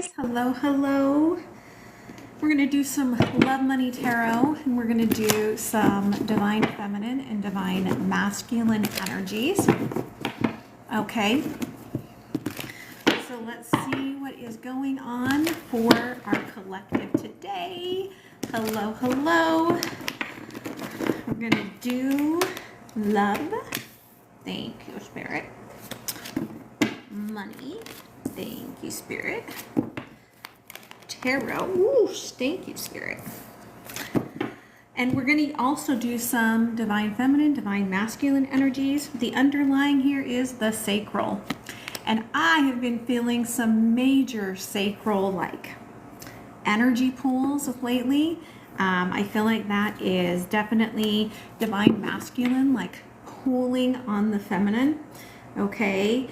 guys. Hello, hello. We're going to do some Love Money Tarot, and we're going to do some Divine Feminine and Divine Masculine energies. Okay. So let's see what is going on for our collective today. Hello, hello. We're going to do love. Thank you, Spirit. Money. Thank you, Spirit. Tarot. Whoosh. Thank you, Spirit. And we're going to also do some Divine Feminine, Divine Masculine energies. The underlying here is the sacral. And I have been feeling some major sacral energy pulls lately. I feel like that is definitely Divine Masculine, like pulling on the feminine. Okay,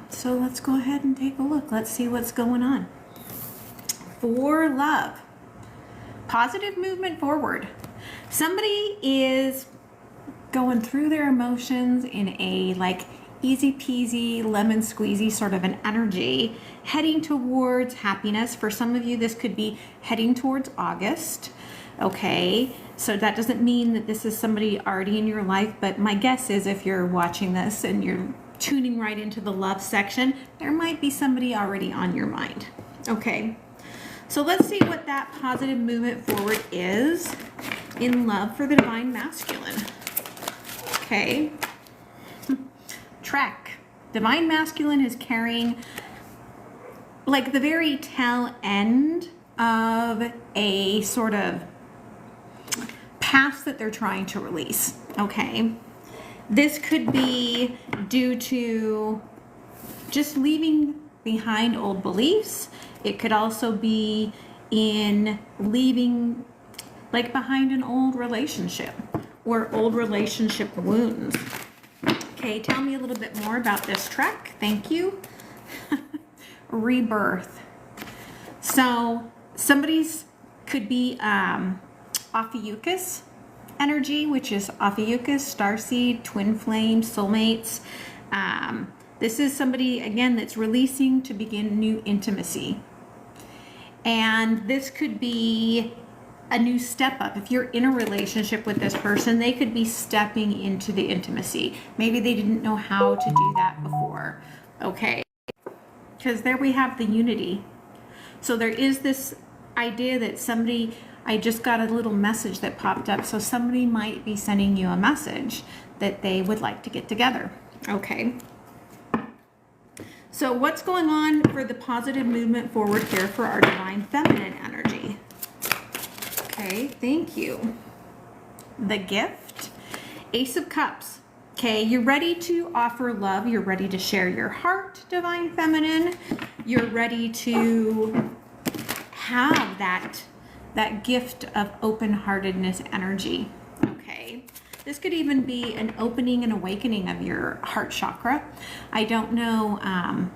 so let's go ahead and take a look. Let's see what's going on. For love, positive movement forward. Somebody is going through their emotions in a easy peasy, lemon squeezy sort of an energy, heading towards happiness. For some of you, this could be heading towards August. Okay, so that doesn't mean that this is somebody already in your life, but my guess is if you're watching this and you're tuning right into the love section, there might be somebody already on your mind. Okay, so let's see what that positive movement forward is in love for the Divine Masculine. Okay, Trek. Divine Masculine is carrying the very tail end of a sort of past that they're trying to release. Okay, this could be due to just leaving behind old beliefs. It could also be in leaving behind an old relationship or old relationship wounds. Okay, tell me a little bit more about this trek. Thank you. Rebirth. So somebody's could be Ophiuchus energy, which is Ophiuchus, starseed, twin flame, soulmates. This is somebody, again, that's releasing to begin new intimacy. And this could be a new step up. If you're in a relationship with this person, they could be stepping into the intimacy. Maybe they didn't know how to do that before. Okay, because there we have the unity. So there is this idea that somebody, I just got a little message that popped up. So somebody might be sending you a message that they would like to get together. Okay. So what's going on for the positive movement forward here for our Divine Feminine energy? Okay, thank you. The gift, Ace of Cups. Okay, you're ready to offer love. You're ready to share your heart, Divine Feminine. You're ready to have that gift of open-heartedness energy. Okay, this could even be an opening and awakening of your heart chakra. I don't know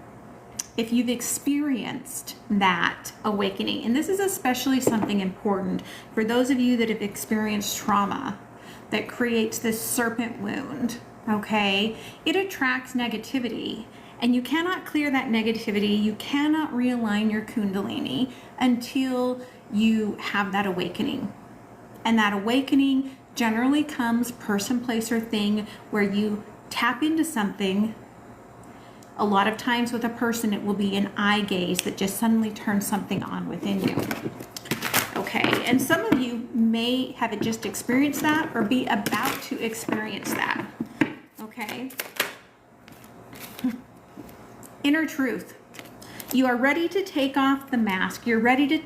if you've experienced that awakening, and this is especially something important for those of you that have experienced trauma that creates this serpent wound. Okay, it attracts negativity, and you cannot clear that negativity. You cannot realign your kundalini until you have that awakening. And that awakening generally comes person, place, or thing where you tap into something. A lot of times with a person, it will be an eye gaze that just suddenly turns something on within you. Okay, and some of you may have just experienced that or be about to experience that. Okay. Inner truth. You are ready to take off the mask. You're ready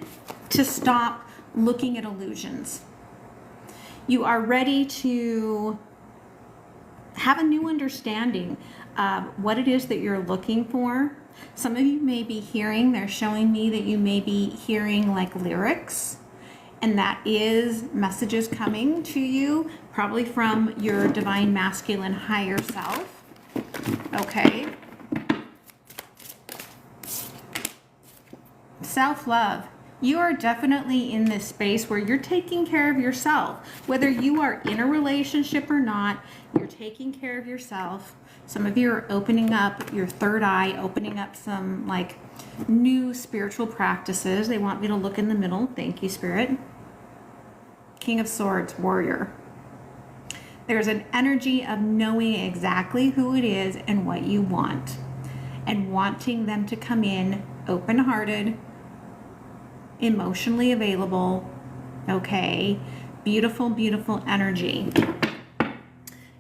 to stop looking at illusions. You are ready to have a new understanding of what it is that you're looking for. Some of you may be hearing, they're showing me that you may be hearing lyrics, and that is messages coming to you, probably from your Divine Masculine higher self. Okay. Self-love. You are definitely in this space where you're taking care of yourself. Whether you are in a relationship or not, you're taking care of yourself. Some of you are opening up your third eye, opening up some like new spiritual practices. They want me to look in the middle. Thank you, Spirit. King of Swords, warrior. There's an energy of knowing exactly who it is and what you want, and wanting them to come in open-hearted, emotionally available, okay? Beautiful, beautiful energy.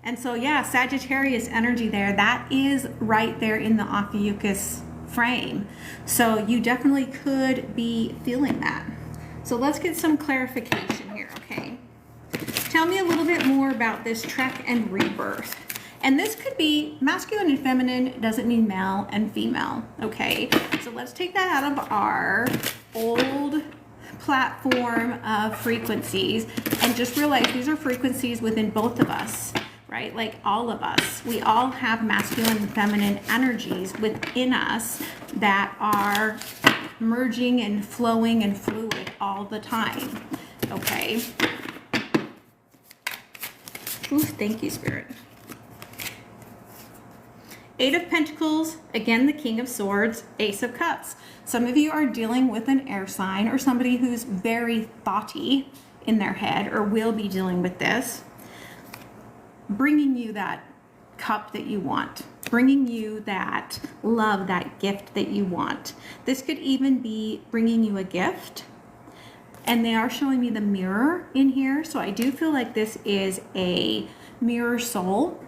And so, yeah, Sagittarius energy there, that is right there in the Ophiuchus frame. So you definitely could be feeling that. So let's get some clarification here, okay? Tell me a little bit more about this trek and rebirth. And this could be masculine and feminine. It doesn't mean male and female, okay? So let's take that out of our old platform of frequencies and just realize these are frequencies within both of us, right? Like all of us. We all have masculine and feminine energies within us that are merging and flowing and fluid all the time, okay? Ooh, thank you, Spirit. Eight of Pentacles, again, the King of Swords, Ace of Cups. Some of you are dealing with an air sign or somebody who's very thoughty in their head or will be dealing with this, bringing you that cup that you want, bringing you that love, that gift that you want. This could even be bringing you a gift. And they are showing me the mirror in here. So I do feel like this is a mirror soul.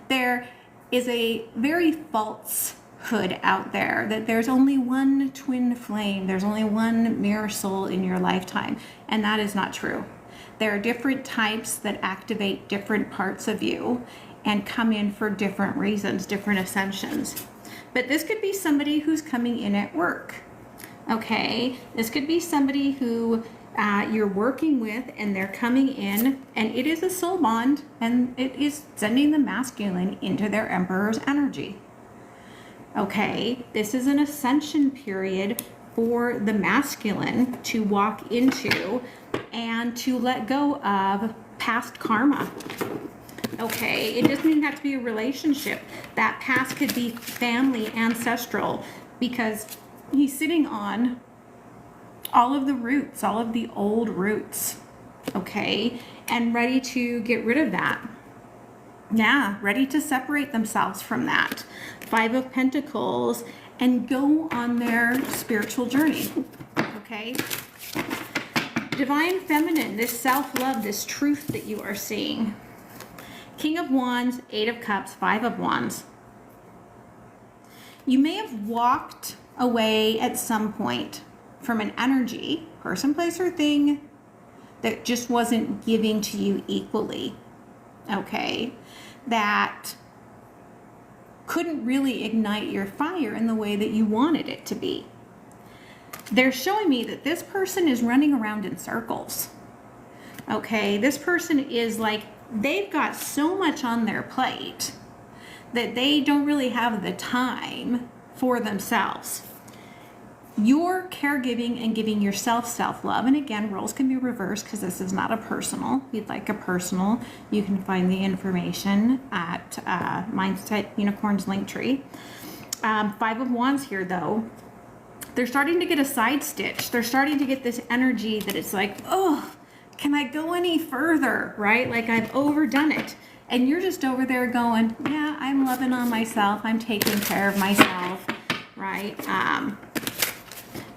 There is a very falsehood out there that there's only one twin flame. There's only one mirror soul in your lifetime. And that is not true. There are different types that activate different parts of you and come in for different reasons, different ascensions. But this could be somebody who's coming in at work. Okay, this could be somebody who you're working with and they're coming in, and it is a soul bond, and it is sending the masculine into their emperor's energy. Okay, this is an ascension period for the masculine to walk into and to let go of past karma. Okay, it doesn't even have to be a relationship. That past could be family, ancestral, because he's sitting on all of the roots, all of the old roots, okay, and ready to get rid of that. Yeah, ready to separate themselves from that. Five of Pentacles and go on their spiritual journey, okay? Divine Feminine, this self-love, this truth that you are seeing. King of Wands, Eight of Cups, Five of Wands. You may have walked away at some point from an energy, person, place, or thing that just wasn't giving to you equally, okay? That couldn't really ignite your fire in the way that you wanted it to be. They're showing me that this person is running around in circles, okay? This person is like, they've got so much on their plate that they don't really have the time for themselves. You're caregiving and giving yourself self-love. And again, roles can be reversed because this is not a personal. If you'd like a personal, you can find the information at MindsetUnicorn's link tree. Five of Wands here, though. They're starting to get a side stitch. They're starting to get this energy that it's like, oh, can I go any further, right? Like I've overdone it. And you're just over there going, yeah, I'm loving on myself. I'm taking care of myself, right?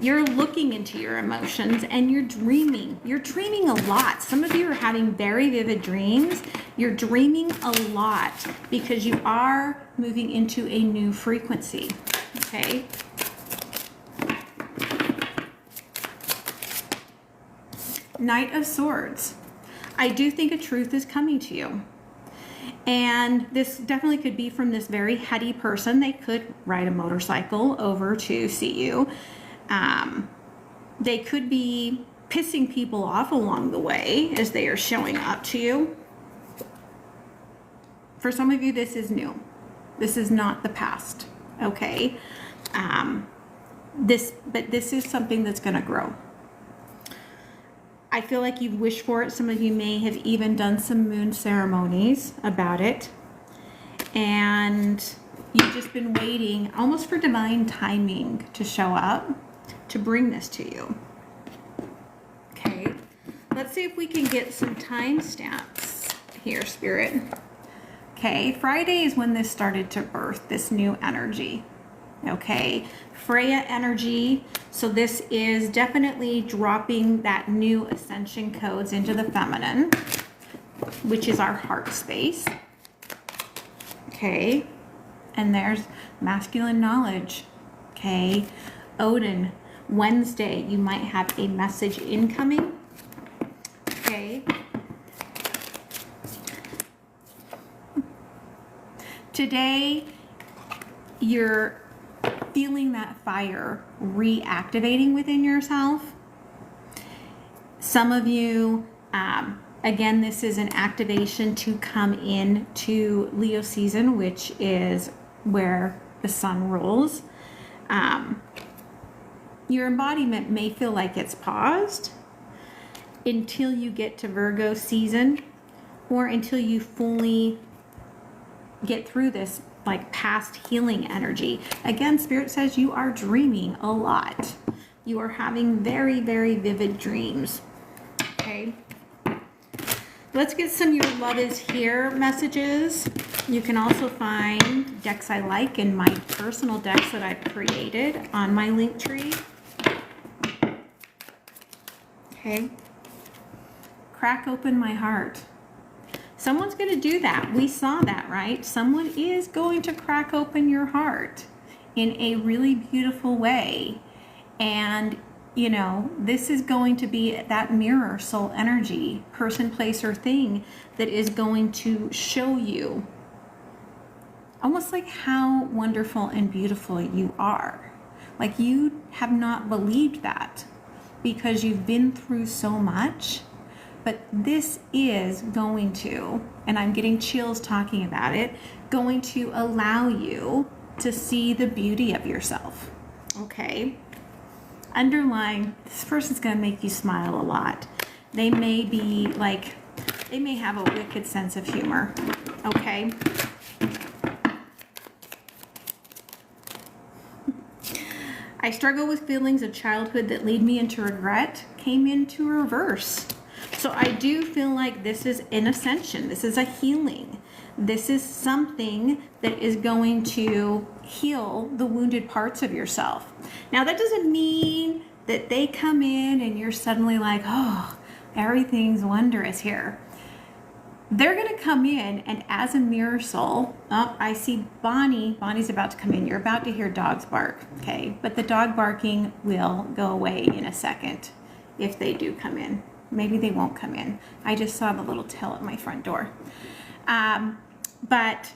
You're looking into your emotions and you're dreaming. You're dreaming a lot. Some of you are having very vivid dreams. You're dreaming a lot because you are moving into a new frequency, okay? Knight of Swords. I do think a truth is coming to you. And this definitely could be from this very heady person. They could ride a motorcycle over to see you. They could be pissing people off along the way as they are showing up to you. For some of you, this is new. This is not the past, okay? But this is something that's going to grow. I feel like you've wished for it. Some of you may have even done some moon ceremonies about it. and you've just been waiting almost for divine timing to show up to bring this to you. Okay, let's see if we can get some timestamps here, Spirit. Okay, Friday is when this started to birth, this new energy. Okay, Freya energy. So this is definitely dropping that new ascension codes into the feminine, which is our heart space. Okay, and there's masculine knowledge. Okay, Odin, Wednesday, you might have a message incoming. Okay. Today, you're feeling that fire reactivating within yourself. Some of you, again, this is an activation to come in to Leo season, which is where the sun rules. Your embodiment may feel like it's paused until you get to Virgo season, or until you fully get through this like past healing energy. Again, Spirit says you are dreaming a lot. You are having very, very vivid dreams. Okay. Let's get some Your Love Is Here messages. You can also find decks I like in my personal decks that I've created on my link tree. Okay. Crack open my heart. Someone's going to do that. We saw that, right? Someone is going to crack open your heart in a really beautiful way. And, you know, this is going to be that mirror soul energy, person, place, or thing that is going to show you almost like how wonderful and beautiful you are. Like you have not believed that because you've been through so much. But this is going to, and I'm getting chills talking about it, going to allow you to see the beauty of yourself. Okay? Underlying, this person's going to make you smile a lot. They may be like, they may have a wicked sense of humor. Okay? I struggle with feelings of childhood that lead me into regret, came into reverse. So I do feel like this is an ascension. This is a healing. This is something that is going to heal the wounded parts of yourself. Now, that doesn't mean that they come in and you're suddenly like, oh, everything's wondrous here. They're going to come in, and as a mirror soul, oh, I see Bonnie. Bonnie's about to come in. You're about to hear dogs bark, okay? But the dog barking will go away in a second if they do come in. Maybe they won't come in. I just saw the little tail at my front door. But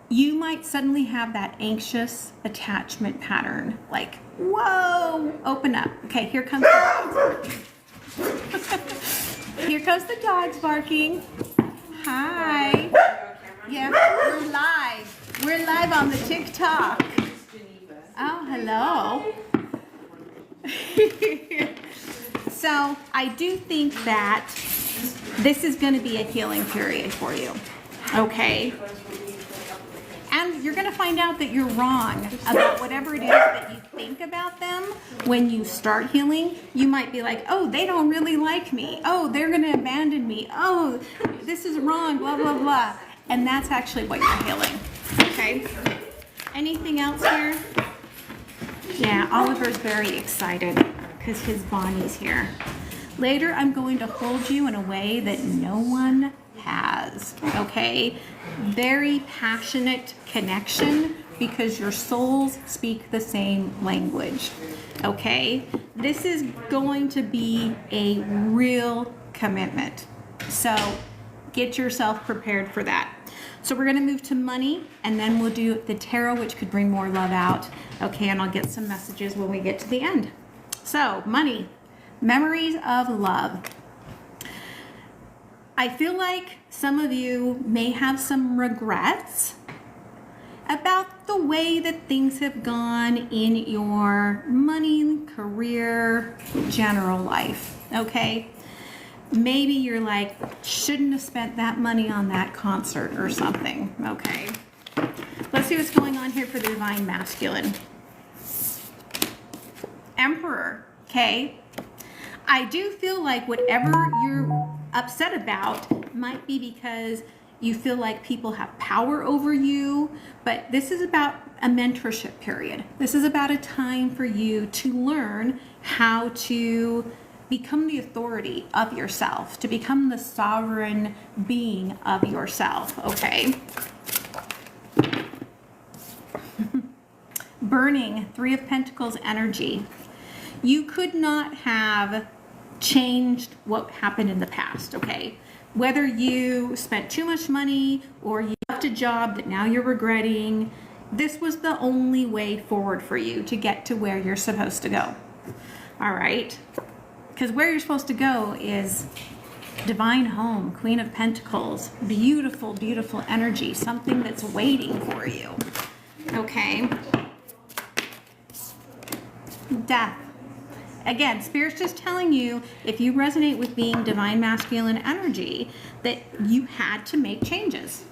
you might suddenly have that anxious attachment pattern. Like, whoa, open up. Okay, here comes the dogs. Here comes the dogs barking. Hi. Yeah, we're live. We're live on the TikTok. Oh, hello. So I do think that this is going to be a healing period for you, okay? And you're going to find out that you're wrong about whatever it is that you think about them when you start healing. You might be like, oh, they don't really like me. Oh, they're going to abandon me. Oh, this is wrong, blah, blah, blah. And that's actually what you're healing, okay? Anything else here? Yeah, Oliver's very excited because his Bonnie's here. Later, I'm going to hold you in a way that no one has, okay? Very passionate connection because your souls speak the same language, okay? This is going to be a real commitment. So get yourself prepared for that. So we're going to move to money, and then we'll do the tarot, which could bring more love out, okay? And I'll get some messages when we get to the end. So, money, memories of love. I feel like some of you may have some regrets about the way that things have gone in your money, career, general life, okay? maybe you're like, shouldn't have spent that money on that concert or something, okay? Let's see what's going on here for the Divine Masculine. Emperor, okay? I do feel like whatever you're upset about might be because you feel like people have power over you, but this is about a mentorship period. This is about a time for you to learn how to become the authority of yourself, to become the sovereign being of yourself, okay? Burning, Three of Pentacles energy. You could not have changed what happened in the past, okay? Whether you spent too much money or you left a job that now you're regretting, this was the only way forward for you to get to where you're supposed to go. All right? Because where you're supposed to go is divine home, Queen of Pentacles, beautiful, beautiful energy, something that's waiting for you. Okay? Death. Again, Spirit's just telling you, if you resonate with being divine masculine energy, that you had to make changes.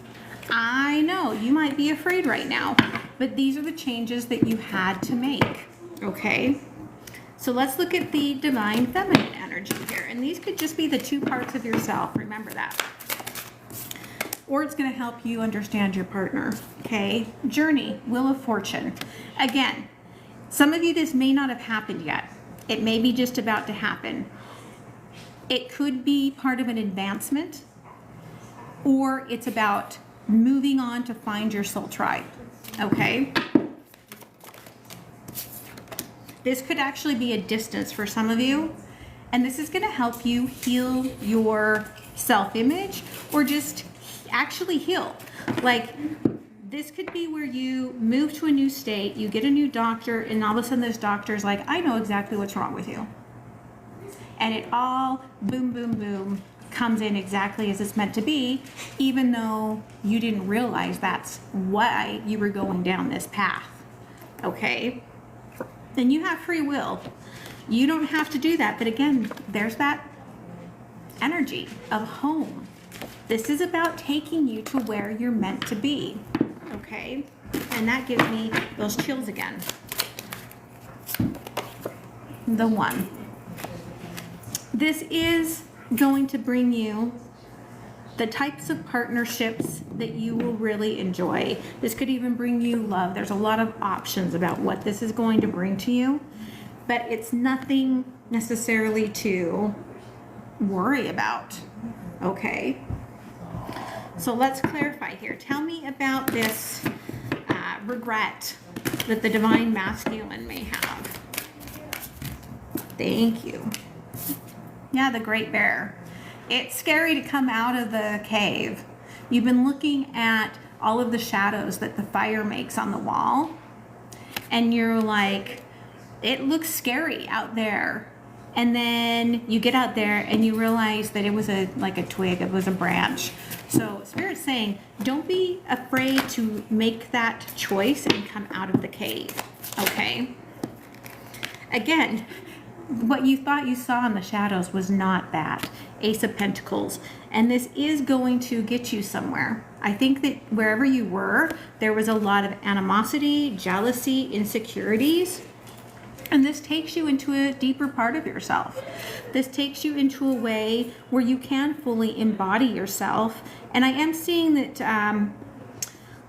I know you might be afraid right now, but these are the changes that you had to make, okay? So let's look at the divine feminine energy here. And these could just be the two parts of yourself. Remember that. Or it's going to help you understand your partner, okay? Journey, Wheel of Fortune. Again, some of you, this may not have happened yet. It may be just about to happen. It could be part of an advancement, or it's about moving on to find your soul tribe, okay? This could actually be a distance for some of you, and this is going to help you heal your self-image, or just actually heal. Like, this could be where you move to a new state, you get a new doctor, and all of a sudden this doctor's like, I know exactly what's wrong with you. And it all, boom, boom, boom, comes in exactly as it's meant to be, even though you didn't realize that's why you were going down this path, okay? Then you have free will. You don't have to do that, but again, there's that energy of home. This is about taking you to where you're meant to be. Okay, and that gives me those chills again. The One. This is going to bring you the types of partnerships that you will really enjoy. This could even bring you love. There's a lot of options about what this is going to bring to you, but it's nothing necessarily to worry about. Okay. So let's clarify here. Tell me about this regret that the divine masculine may have. Thank you. Yeah, the Great Bear. It's scary to come out of the cave. You've been looking at all of the shadows that the fire makes on the wall, and you're like, it looks scary out there. And then you get out there and you realize that it was like a twig, it was a branch. So Spirit's saying, don't be afraid to make that choice and come out of the cave, okay? Again, what you thought you saw in the shadows was not that. Ace of Pentacles. And this is going to get you somewhere. I think that wherever you were, there was a lot of animosity, jealousy, insecurities. And this takes you into a deeper part of yourself. This takes you into a way where you can fully embody yourself. And I am seeing that,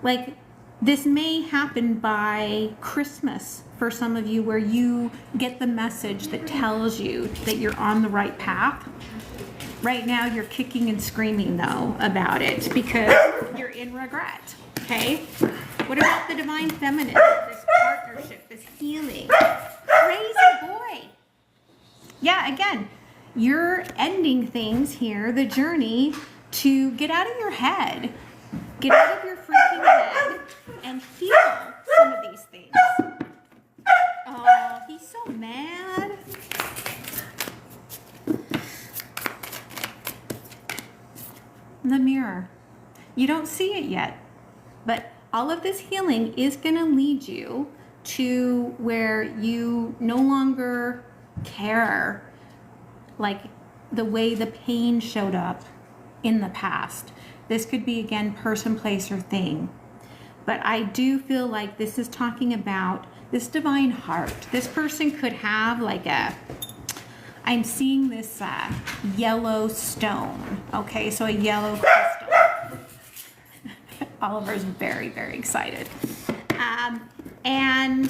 like, this may happen by Christmas for some of you, where you get the message that tells you that you're on the right path. Right now, you're kicking and screaming, though, about it because you're in regret, okay? What about the divine feminine, this partnership, this healing? Crazy boy. Yeah, again, you're ending things here, the journey to get out of your head, get out of your freaking head, and heal some of these things. Oh, he's so mad. The Mirror. You don't see it yet, but all of this healing is going to lead you to where you no longer care. Like, the way the pain showed up in the past. This could be, again, person, place, or thing. But I do feel like this is talking about this divine heart. This person could have like I'm seeing this yellow stone. Okay, so a yellow crystal. Oliver's very, very excited. And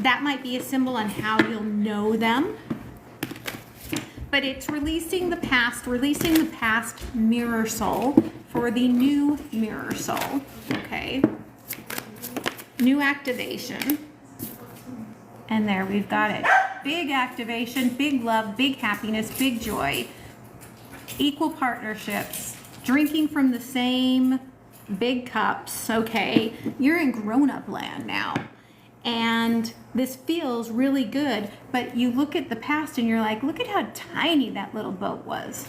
that might be a symbol on how you'll know them. But it's releasing the past mirror soul for the new mirror soul. Okay. New activation. And there we've got it. Big activation, big love, big happiness, big joy. Equal partnerships. Drinking from the same big cups. Okay. You're in grown-up land now. And this feels really good, but you look at the past and you're like, look at how tiny that little boat was,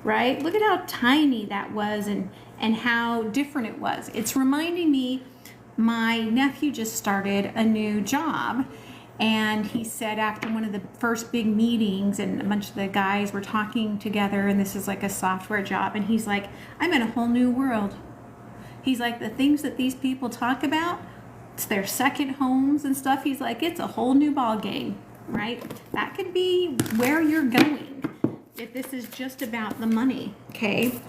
right? Look at how tiny that was and how different it was. It's reminding me, my nephew just started a new job, and he said after one of the first big meetings and a bunch of the guys were talking together, and this is like a software job, and he's like, I'm in a whole new world. He's like, the things that these people talk about, it's their second homes and stuff. He's like, it's a whole new ball game, right? That could be where you're going if this is just about the money, okay?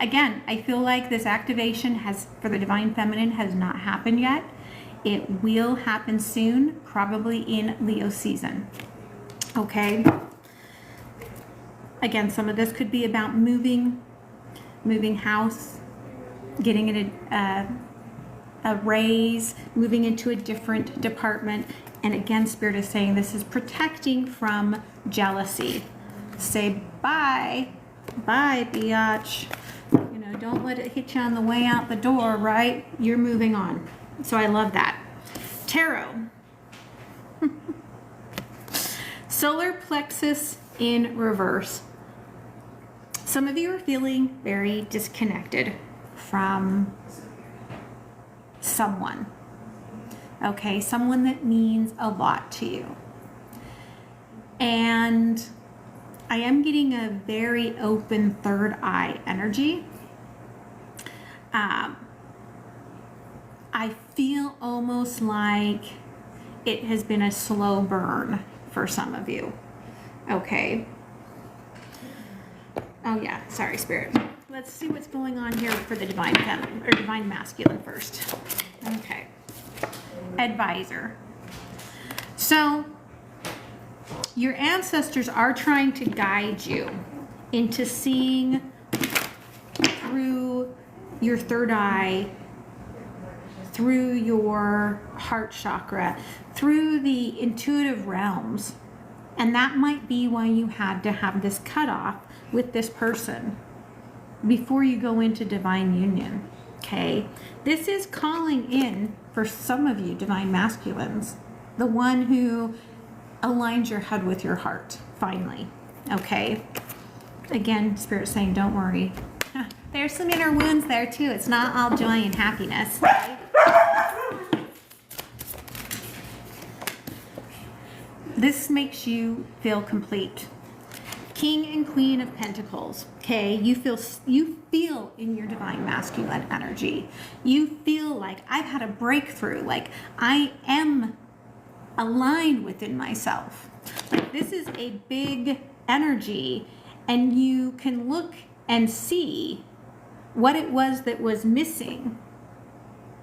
Again, I feel like this activation for the Divine Feminine has not happened yet. It will happen soon, probably in Leo season, okay? Again, some of this could be about moving house, getting a raise, moving into a different department. And again, Spirit is saying this is protecting from jealousy. Say bye, biatch. You know, don't let it hit you on the way out the door, right? You're moving on. So I love that. Tarot. Solar plexus in reverse. Some of you are feeling very disconnected from someone, okay, someone that means a lot to you. And I am getting a very open third eye energy. I feel almost like it has been a slow burn for some of you, okay. Oh yeah, sorry, Spirit. Let's see what's going on here for the Divine Feminine, or Divine Masculine first. Okay. Advisor. So, your ancestors are trying to guide you into seeing through your third eye, through your heart chakra, through the intuitive realms. And that might be why you had to have this cutoff with this person before you go into divine union, okay? This is calling in, for some of you, Divine Masculines, the one who aligns your head with your heart, finally, okay? Again, Spirit saying, don't worry. There's some inner wounds there too. It's not all joy and happiness, right? This makes you feel complete. King and Queen of Pentacles, okay? You feel in your Divine Masculine energy. You feel like I've had a breakthrough, like I am aligned within myself. Like this is a big energy, and you can look and see what it was that was missing.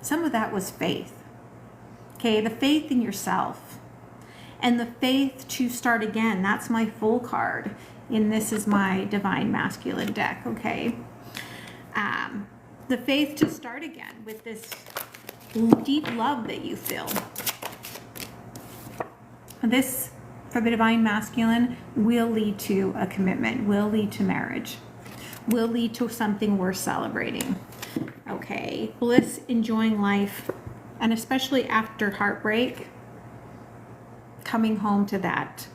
Some of that was faith, okay? The faith in yourself and the faith to start again. That's my full card. And this is my Divine Masculine deck, okay? The faith to start again with this deep love that you feel. This, for the Divine Masculine, will lead to a commitment, will lead to marriage, will lead to something worth celebrating, okay? Bliss, enjoying life, and especially after heartbreak, coming home to that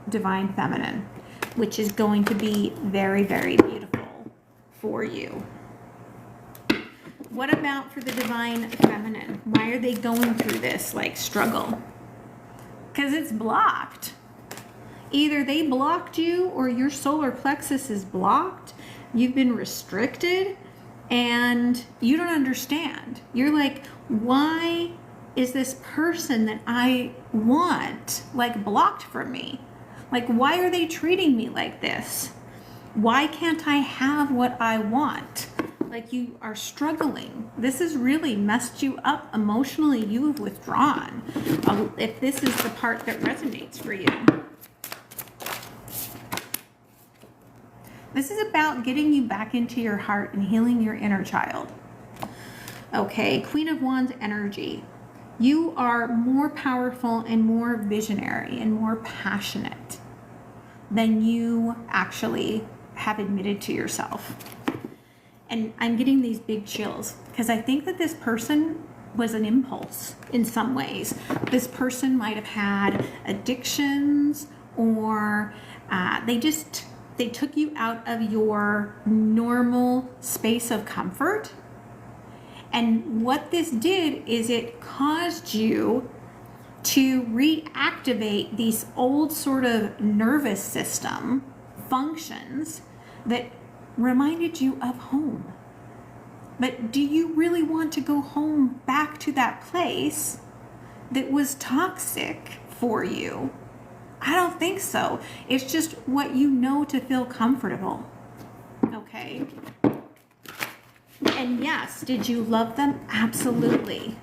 Divine Feminine, which is going to be very, very beautiful for you. What about for the Divine Feminine? Why are they going through this, like, struggle? Because it's blocked. Either they blocked you or your solar plexus is blocked. You've been restricted and you don't understand. You're like, why is this person that I want like blocked from me? Like, why are they treating me like this? Why can't I have what I want? Like, you are struggling. This has really messed you up emotionally. You have withdrawn. If this is the part that resonates for you. This is about getting you back into your heart and healing your inner child. Okay, Queen of Wands energy. You are more powerful and more visionary and more passionate than you actually have admitted to yourself. And I'm getting these big chills because I think that this person was an impulse in some ways. This person might have had addictions, or they took you out of your normal space of comfort. And what this did is it caused you to reactivate these old sort of nervous system functions that reminded you of home. But do you really want to go home back to that place that was toxic for you? I don't think so. It's just what you know to feel comfortable. Okay. And yes, did you love them? Absolutely.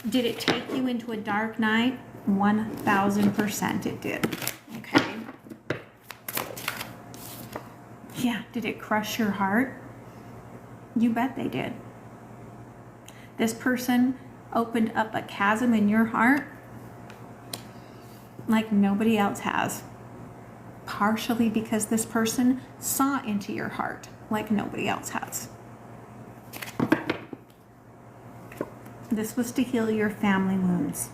Did it take you into a dark night? 1000% it did. Okay. Yeah, did it crush your heart? You bet they did. This person opened up a chasm in your heart like nobody else has. Partially because this person saw into your heart like nobody else has. This was to heal your family wounds.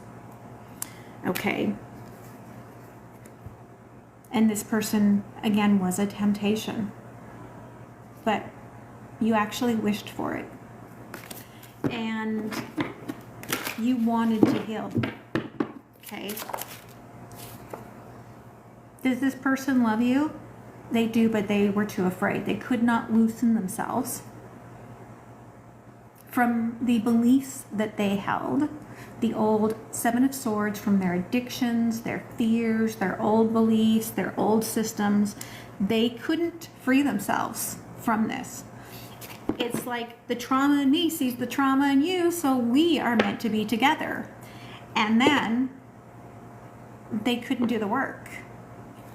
Okay. And this person, again, was a temptation. But you actually wished for it. And you wanted to heal. Okay. Does this person love you? They do, but they were too afraid. They could not loosen themselves from the beliefs that they held, the old Seven of Swords, from their addictions, their fears, their old beliefs, their old systems. They couldn't free themselves from this. It's like the trauma in me sees the trauma in you, so we are meant to be together. And then they couldn't do the work.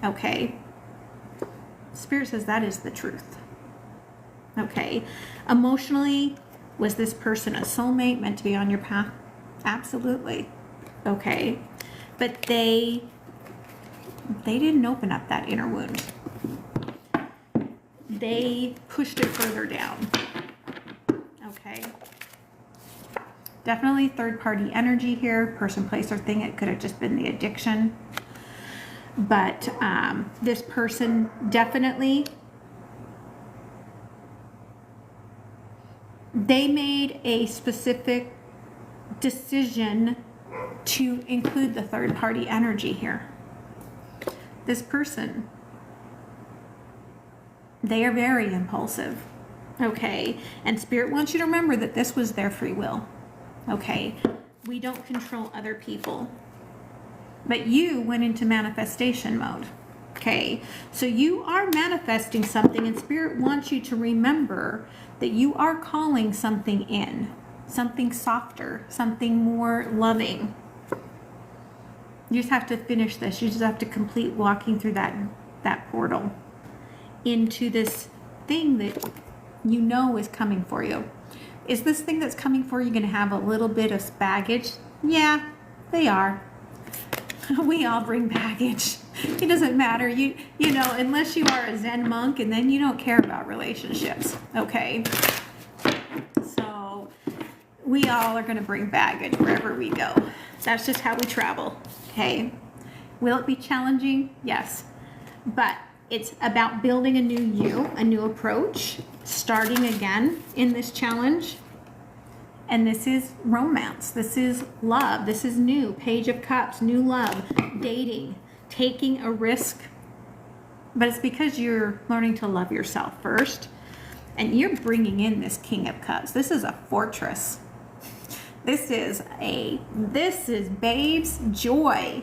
Okay. Spirit says that is the truth. Okay. Emotionally, was this person a soulmate meant to be on your path? Absolutely. Okay. But they didn't open up that inner wound. They pushed it further down. Okay. Definitely third-party energy here. Person, place, or thing. It could have just been the addiction. But this person definitely, they made a specific decision to include the third-party energy here. This person, they are very impulsive, okay? And Spirit wants you to remember that this was their free will, okay? We don't control other people. But you went into manifestation mode, okay? So you are manifesting something, and Spirit wants you to remember that you are calling something in, something softer, something more loving. You just have to finish this. You just have to complete walking through that portal into this thing that you know is coming for you. Is this thing that's coming for you going to have a little bit of baggage? Yeah, they are. We all bring baggage. It doesn't matter. You know, unless you are a Zen monk, and then you don't care about relationships. Okay. So we all are going to bring baggage wherever we go. That's just how we travel. Okay. Will it be challenging? Yes. But it's about building a new you, a new approach, starting again in this challenge. And this is romance. This is love. This is new. Page of Cups, new love, dating, taking a risk, but it's because you're learning to love yourself first. And you're bringing in this King of Cups. This is a fortress. This is babes joy.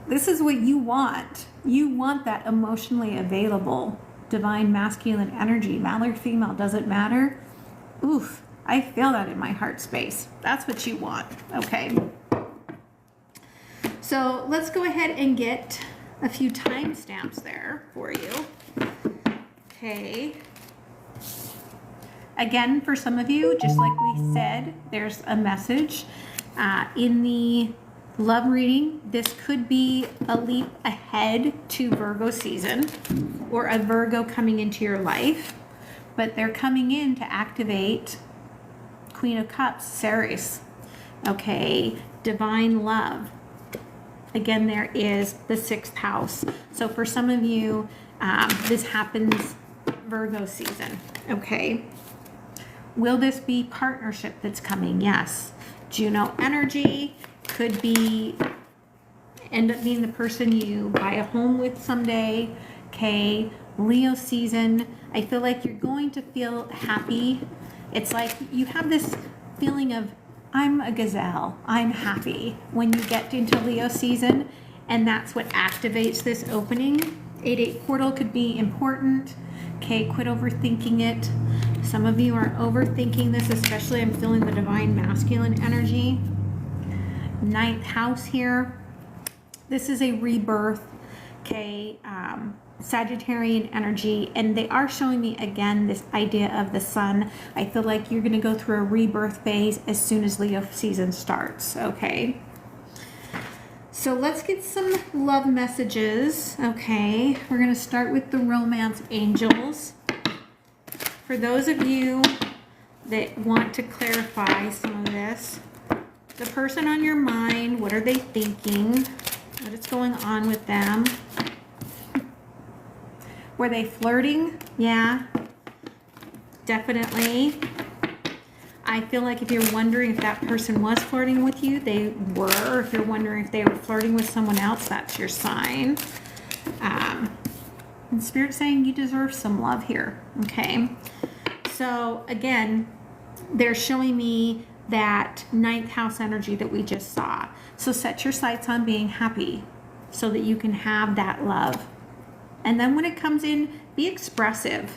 This is what you want. You want that emotionally available divine masculine energy. Male or female, doesn't matter. Oof, I feel that in my heart space. That's what you want, okay? So let's go ahead and get a few timestamps there for you. Okay. Again, for some of you, just like we said, there's a message in the love reading. This could be a leap ahead to Virgo season or a Virgo coming into your life, but they're coming in to activate Queen of Cups, Ceres. Okay, divine love. Again, there is the 6th house. So for some of you, this happens Virgo season. Okay. Will this be partnership that's coming? Yes. Juno energy could be, end up being the person you buy a home with someday. Okay. Leo season. I feel like you're going to feel happy. It's like you have this feeling of, I'm a gazelle. I'm happy when you get into Leo season, and that's what activates this opening. 8-8 portal could be important. Okay, quit overthinking it. Some of you are overthinking this, especially I'm feeling the divine masculine energy. 9th house here. This is a rebirth. Okay, Sagittarian energy, and they are showing me again this idea of the sun. I feel like you're going to go through a rebirth phase as soon as Leo season starts. Okay, so let's get some love messages. Okay, we're going to start with the romance angels. For those of you that want to clarify some of this, the person on your mind, what are they thinking? What is going on with them? Were they flirting? Yeah, definitely. I feel like if you're wondering if that person was flirting with you, they were. Or if you're wondering if they were flirting with someone else, that's your sign. And Spirit's saying you deserve some love here. Okay. So again, they're showing me that 9th house energy that we just saw. So set your sights on being happy so that you can have that love. And then when it comes in, be expressive.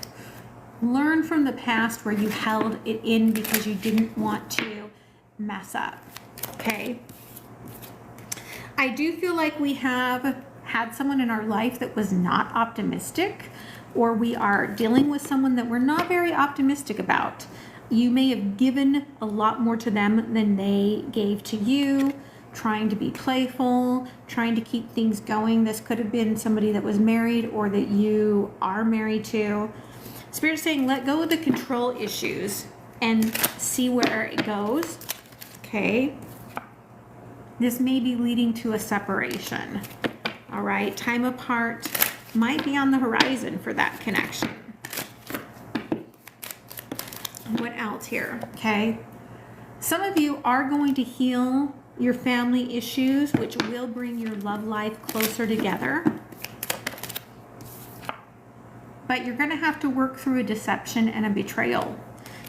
Learn from the past where you held it in because you didn't want to mess up. Okay? I do feel like we have had someone in our life that was not optimistic, or we are dealing with someone that we're not very optimistic about. You may have given a lot more to them than they gave to you, trying to be playful, trying to keep things going. This could have been somebody that was married or that you are married to. Spirit's saying let go of the control issues and see where it goes. Okay. This may be leading to a separation. All right. Time apart might be on the horizon for that connection. What else here? Okay. Some of you are going to heal your family issues, which will bring your love life closer together. But you're going to have to work through a deception and a betrayal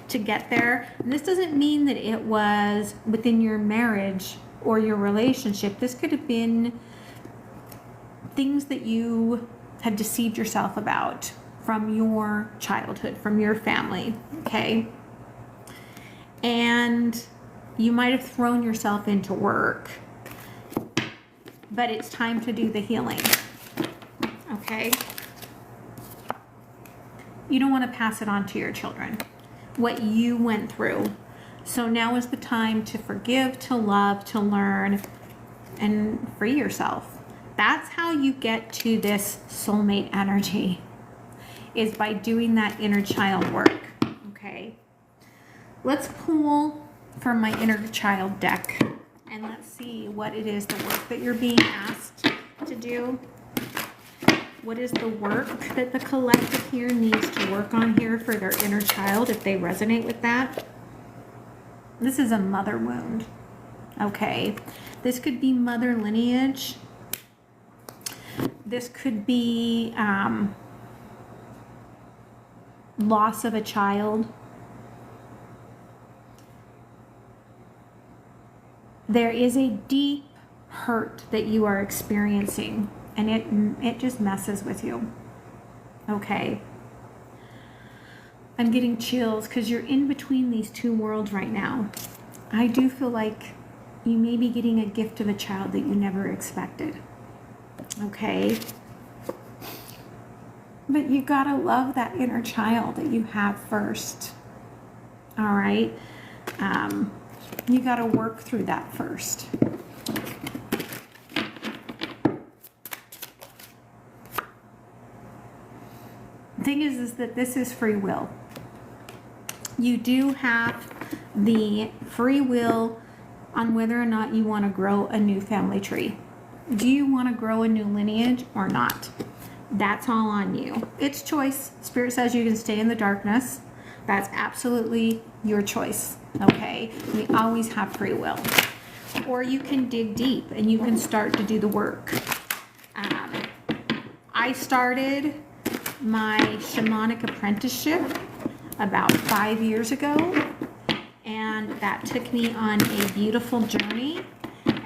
to get there. And this doesn't mean that it was within your marriage or your relationship. This could have been things that you had deceived yourself about from your childhood, from your family, okay? And you might have thrown yourself into work, but it's time to do the healing, okay? You don't want to pass it on to your children, what you went through. So now is the time to forgive, to love, to learn, and free yourself. That's how you get to this soulmate energy, is by doing that inner child work, okay? Let's pull from my inner child deck and let's see what it is, the work that you're being asked to do. What is the work that the collective here needs to work on here for their inner child, if they resonate with that? This is a mother wound, okay? This could be mother lineage. This could be loss of a child. There is a deep hurt that you are experiencing, and it just messes with you. Okay. I'm getting chills because you're in between these two worlds right now. I do feel like you may be getting a gift of a child that you never expected. Okay. But you gotta love that inner child that you have first. All right. You gotta work through that first. The thing is that this is free will. You do have the free will on whether or not you want to grow a new family tree. Do you want to grow a new lineage or not? That's all on you. It's choice. Spirit says you can stay in the darkness. That's absolutely your choice. Okay? We always have free will. Or you can dig deep and you can start to do the work. I started my shamanic apprenticeship about 5 years ago, and that took me on a beautiful journey,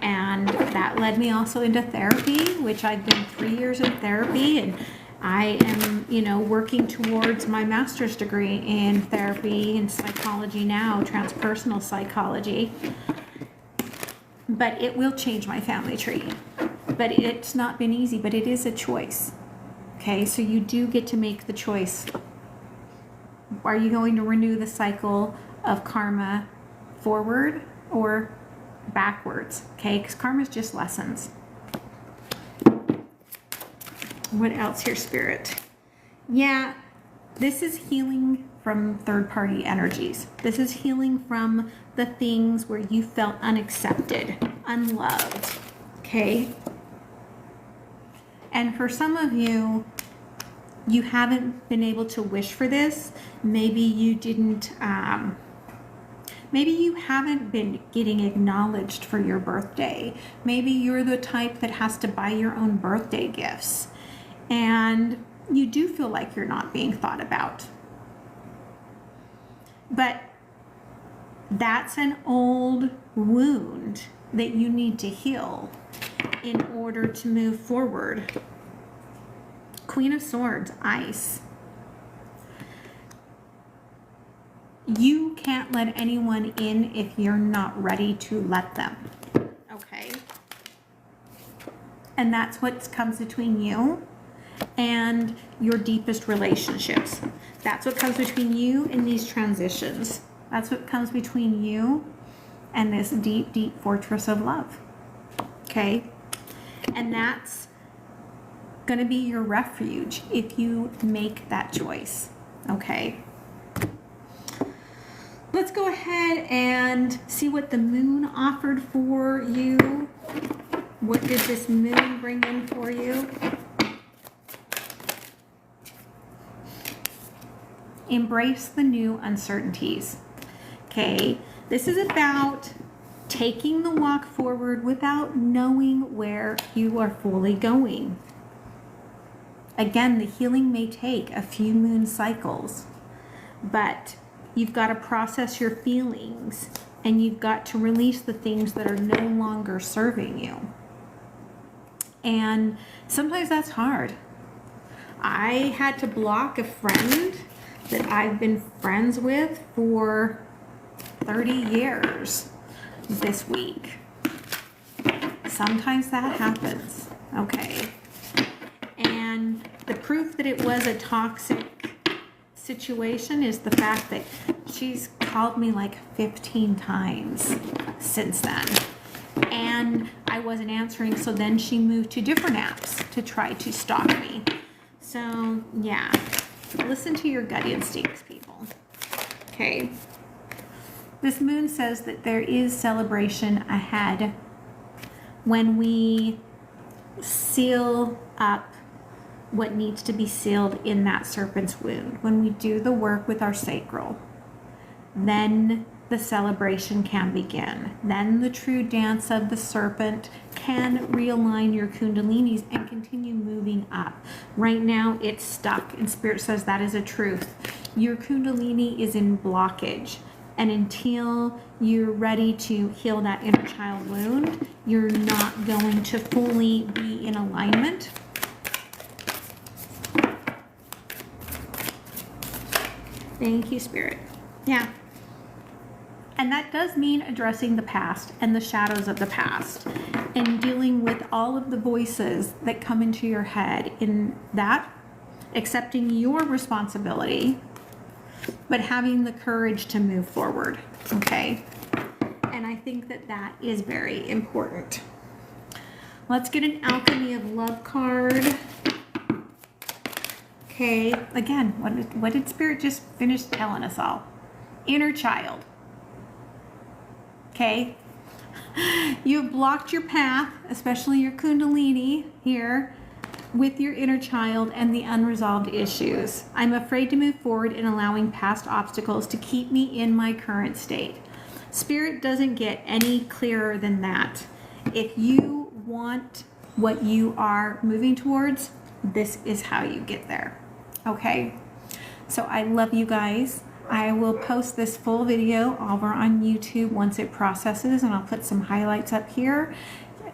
and that led me also into therapy, which I've been 3 years in therapy, and I am, working towards my master's degree in therapy and psychology now, transpersonal psychology. But it will change my family tree. But it's not been easy, but it is a choice. Okay, so you do get to make the choice. Are you going to renew the cycle of karma forward or backwards? Okay, because karma is just lessons. What else here, Spirit? Yeah, this is healing from third-party energies. This is healing from the things where you felt unaccepted, unloved. Okay? And for some of you, you haven't been able to wish for this. Maybe you didn't, maybe you haven't been getting acknowledged for your birthday. Maybe you're the type that has to buy your own birthday gifts. And you do feel like you're not being thought about. But that's an old wound that you need to heal in order to move forward. Queen of Swords, ice. You can't let anyone in if you're not ready to let them. Okay? And that's what comes between you and your deepest relationships. That's what comes between you and these transitions. That's what comes between you and this deep, deep fortress of love. Okay? And that's going to be your refuge if you make that choice. Okay? Let's go ahead and see what the moon offered for you. What did this moon bring in for you? Embrace the new uncertainties. Okay? This is about taking the walk forward without knowing where you are fully going. Again, the healing may take a few moon cycles, but you've got to process your feelings and you've got to release the things that are no longer serving you. And sometimes that's hard. I had to block a friend that I've been friends with for 30 years this week. Sometimes that happens, okay? And the proof that it was a toxic situation is the fact that she's called me like 15 times since then. And I wasn't answering, so then she moved to different apps to try to stalk me. So, yeah. Listen to your gut instincts, people. Okay. This moon says that there is celebration ahead when we seal up what needs to be sealed in that serpent's wound. When we do the work with our sacral, then the celebration can begin. Then the true dance of the serpent can realign your kundalinis and continue moving up. Right now it's stuck, and Spirit says that is a truth. Your kundalini is in blockage, and until you're ready to heal that inner child wound, you're not going to fully be in alignment. Thank you, Spirit. Yeah. And that does mean addressing the past and the shadows of the past and dealing with all of the voices that come into your head in that, accepting your responsibility, but having the courage to move forward, okay? And I think that that is very important. Let's get an Alchemy of Love card. Okay, again, what did Spirit just finish telling us all? Inner child. Okay, you've blocked your path, especially your kundalini here, with your inner child and the unresolved issues. I'm afraid to move forward in allowing past obstacles to keep me in my current state. Spirit doesn't get any clearer than that. If you want what you are moving towards, this is how you get there. Okay, so I love you guys. I will post this full video over on YouTube once it processes, and I'll put some highlights up here.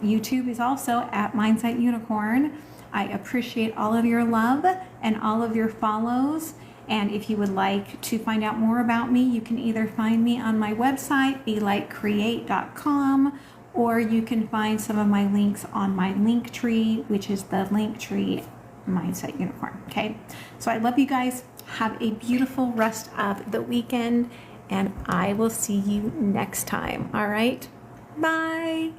YouTube is also at Mindset Unicorn. I appreciate all of your love and all of your follows. And if you would like to find out more about me, you can either find me on my website, belightcreate.com, or you can find some of my links on my link tree, which is the link tree Mindset Unicorn. Okay, so I love you guys. Have a beautiful rest of the weekend, and I will see you next time. All right, bye.